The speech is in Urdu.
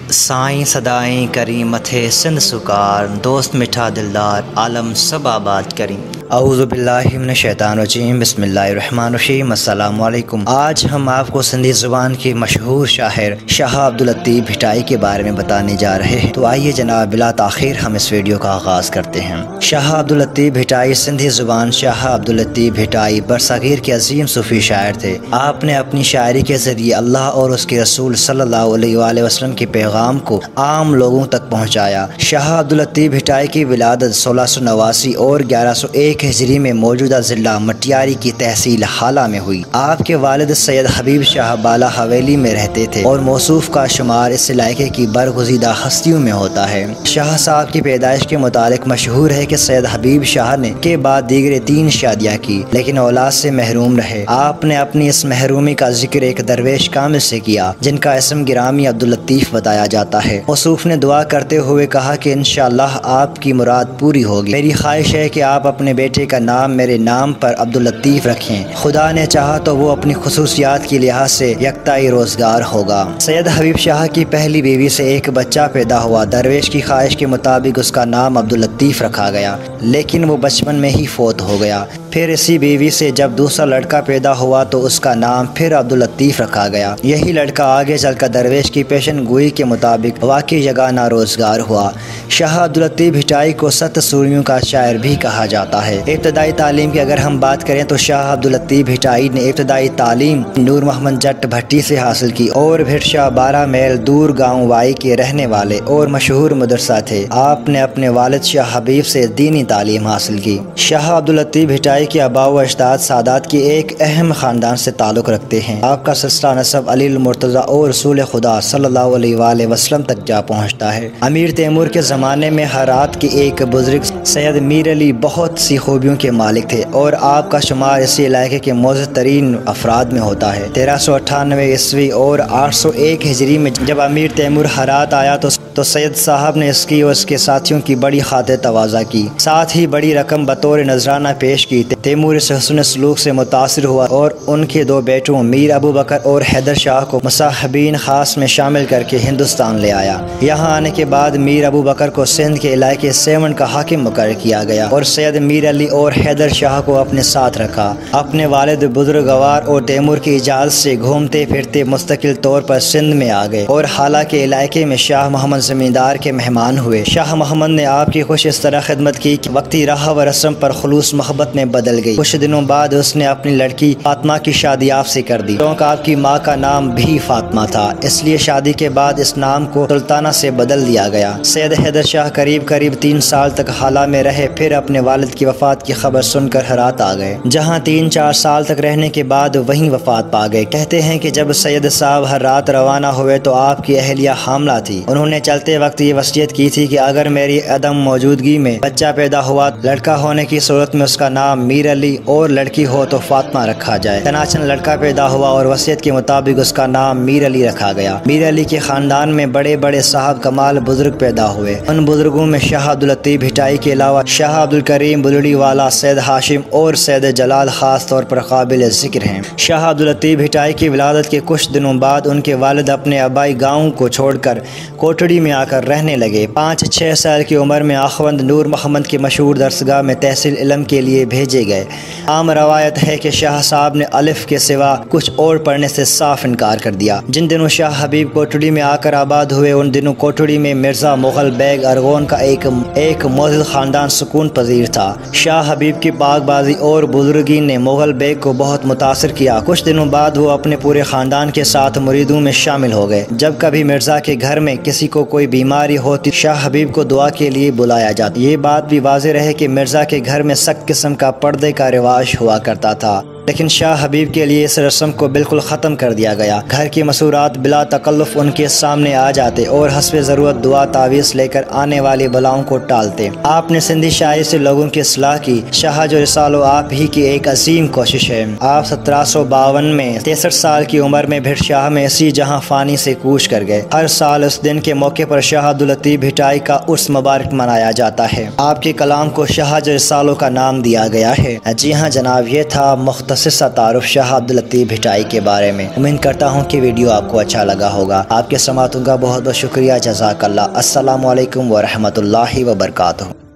سائیں صدائیں کریں متھے سندھ سکار، دوست مٹھا دلدار عالم سب آباد کریں۔ اعوذ باللہ من الشیطان الرجیم، بسم اللہ الرحمن الرحیم۔ السلام علیکم۔ آج ہم آپ کو سندھی زبان کے مشہور شاعر شاہ عبداللطیف بھٹائی کے بارے میں بتانے جا رہے ہیں، تو آئیے جناب بلا تاخیر ہم اس ویڈیو کا آغاز کرتے ہیں۔ شاہ عبداللطیف بھٹائی سندھی زبان شاہ عبداللطیف بھٹائی برصغیر کے عظیم صوفی شاعر تھے۔ آپ نے اپنی شاعری کے ذریعے اللہ اور اس کے رسول صلی اللہ علیہ وآلہ وسلم کے پیغام کو عام لوگوں تک پہنچایا۔ شاہ عبداللطیف بھٹائی کی ولادت 1689 اور 1101 ہجری میں موجودہ ضلع مٹیاری کی تحصیل حالہ میں ہوئی۔ آپ کے والد سید حبیب شاہ بالا حویلی میں رہتے تھے اور موصوف کا شمار اس علاقے کی برگزیدہ ہستیوں میں ہوتا ہے۔ شاہ صاحب کی پیدائش کے متعلق مشہور ہے کہ سید حبیب شاہ نے کے بعد دیگر 3 شادیاں کی لیکن اولاد سے محروم رہے۔ آپ نے اپنی اس محرومی کا ذکر ایک درویش کامل سے کیا جن کا اسم گرامی عبداللطیف بتایا جاتا ہے۔ موصوف نے دعا کرتے ہوئے کہا کہ انشاءاللہ آپ کی مراد پوری ہوگی۔ میری خواہش ہے کہ آپ اپنے بیٹے کا نام میرے نام پر عبداللطیف رکھیں، خدا نے چاہا تو وہ اپنی خصوصیات کی لحاظ سے یکتائی روزگار ہوگا۔ سید حبیب شاہ کی پہلی بیوی سے ایک بچہ پیدا ہوا۔ درویش کی خواہش کے مطابق اس کا نام عبداللطیف رکھا گیا لیکن وہ بچپن میں ہی فوت ہو گیا۔ پھر اسی بیوی سے جب دوسرا لڑکا پیدا ہوا تو اس کا نام پھر عبداللطیف رکھا گیا۔ یہی لڑکا آگے چل کر درویش کی پیشن گوئی کے مطابق واقعی یگانہ روزگار ہوا۔ شاہ عبداللطیف بھٹائی کو 7 سوریوں کا شاعر بھی کہا جاتا ہے۔ ابتدائی تعلیم کی اگر ہم بات کریں تو شاہ عبداللطیف بھٹائی نے ابتدائی تعلیم نور محمد جٹ بھٹی سے حاصل کی اور پھر شاہ 12 میل دور گاؤں وائی کے رہنے والے اور مشہور مدرسہ تھے۔ آپ نے اپنے والد شاہ حبیب سے دینی تعلیم حاصل کی۔ شاہ عبداللطیف بھٹائی کے آباء و اجداد سادات کے ایک اہم خاندان سے تعلق رکھتے ہیں۔ آپ کا سلسلہ نسب علی المرتضیٰ اور رسول خدا صلی اللہ علیہ وآلہ وسلم تک جا پہنچتا ہے۔ امیر تیمور کے زمانے میں ہرات کے ایک بزرگ سید میر علی بہت سی خوبیوں کے مالک تھے اور آپ کا شمار اسی علاقے کے معزز ترین افراد میں ہوتا ہے۔ 1398 عیسوی اور 801 ہجری میں جب امیر تیمور ہرات آیا تو سید صاحب نے اس کی اور اس کے ساتھیوں کی بڑی خاطر تواضع کی، ساتھ ہی بڑی رقم بطور نذرانہ پیش کی۔ تیمور اس حسن سلوک سے متاثر ہوا اور ان کے 2 بیٹوں میر ابو بکر اور حیدر شاہ کو مصاحبین خاص میں شامل کر کے ہندوستان لے آیا۔ یہاں آنے کے بعد میر ابو بکر کو سندھ کے علاقے سیون کا حاکم مقرر کیا گیا اور سید میر علی اور حیدر شاہ کو اپنے ساتھ رکھا۔ اپنے والد بزرگوار اور تیمور کی اجازت سے گھومتے پھرتے مستقل طور پر سندھ میں آ گئے اور حالانکہ علاقے میں شاہ محمد زمیندار کے مہمان ہوئے۔ شاہ محمد نے آپ کی خوش اس طرح خدمت کی کہ وقتی راہ و رسم پر خلوص محبت میں بدل گئی۔ کچھ دنوں بعد اس نے اپنی لڑکی فاطمہ کی شادی آپ سے کر دی کیونکہ آپ کی ماں کا نام بھی فاطمہ تھا، اس لیے شادی کے بعد اس نام کو سلطانہ سے بدل دیا گیا۔ سید حیدر شاہ قریب 3 سال تک حالہ میں رہے، پھر اپنے والد کی وفات کی خبر سن کر ہرات آ گئے، جہاں 3-4 سال تک رہنے کے بعد وہیں وفات پا گئے۔ کہتے ہیں کہ جب سید صاحب ہرات روانہ ہوئے تو آپ کی اہلیہ حاملہ تھی۔ انہوں نے چلتے وقت یہ وصیت کی تھی کہ اگر میری عدم موجودگی میں بچہ پیدا ہوا، لڑکا ہونے کی صورت میں اس کا نام میر علی اور لڑکی ہو تو فاطمہ رکھا جائے۔ چنانچہ لڑکا پیدا ہوا اور وصیت کے مطابق اس کا نام میر علی رکھا گیا۔ میر علی کے خاندان میں بڑے بڑے صاحب کمال بزرگ پیدا ہوئے۔ ان بزرگوں میں شاہ عبداللطیف بھٹائی کے علاوہ شاہ عبدالکریم بلڑی والا، سید ہاشم اور سید جلال خاص طور پر قابل ذکر ہیں۔ شاہ عبداللطیف بھٹائی کی ولادت کے کچھ دنوں بعد ان کے والد اپنے آبائی گاؤں کو چھوڑ کر کوٹڑی میں آ کر رہنے لگے۔ 5-6 سال کی عمر میں آخوند نور محمد کی مشہور درسگاہ میں تحصیل علم کے لیے بھیجے گئے۔ عام روایت ہے کہ شاہ صاحب نے الف کے سوا کچھ اور پڑھنے سے صاف انکار کر دیا۔ جن دنوں شاہ حبیب کوٹڑی میں آ کر آباد ہوئے ان دنوں کوٹڑی میں مرزا مغل بیگ ارغون کا ایک معزز خاندان سکون پذیر تھا۔ شاہ حبیب کی پاک بازی اور بزرگی نے مغل بیگ کو بہت متاثر کیا۔ کچھ دنوں بعد وہ اپنے پورے خاندان کے ساتھ مریدوں میں شامل ہو گئے۔ جب کبھی مرزا کے گھر میں کسی کو کوئی بیماری ہوتی شاہ حبیب کو دعا کے لیے بلایا جاتا۔ یہ بات بھی واضح رہے کہ مرزا کے گھر میں سخت قسم کا پردے کا رواج ہوا کرتا تھا لیکن شاہ حبیب کے لیے اس رسم کو بالکل ختم کر دیا گیا۔ گھر کی مسورات بلا تکلف ان کے سامنے آ جاتے اور حسب ضرورت دعا تعویذ لے کر آنے والی بلاؤں کو ٹالتے۔ آپ نے سندھی شاعری سے لوگوں کی اصلاح کی۔ شاہ جو رسالو آپ ہی کی ایک عظیم کوشش ہے۔ آپ 1752 میں 63 سال کی عمر میں بھٹ شاہ میں اسی جہاں فانی سے کوچ کر گئے۔ ہر سال اس دن کے موقع پر شاہ عبداللطیف بھٹائی کا عرس مبارک منایا جاتا ہے۔ آپ کے کلام کو شاہ جو رسالو کا نام دیا گیا ہے۔ جی ہاں جناب، یہ تھا مختصر متخصصہ تعارف شاہ عبداللطیف بھٹائی کے بارے میں۔ امید کرتا ہوں کہ ویڈیو آپ کو اچھا لگا ہوگا۔ آپ کے سماعتوں کا بہت بہت شکریہ، جزاک اللہ۔ السلام علیکم ورحمۃ اللہ وبرکاتہ۔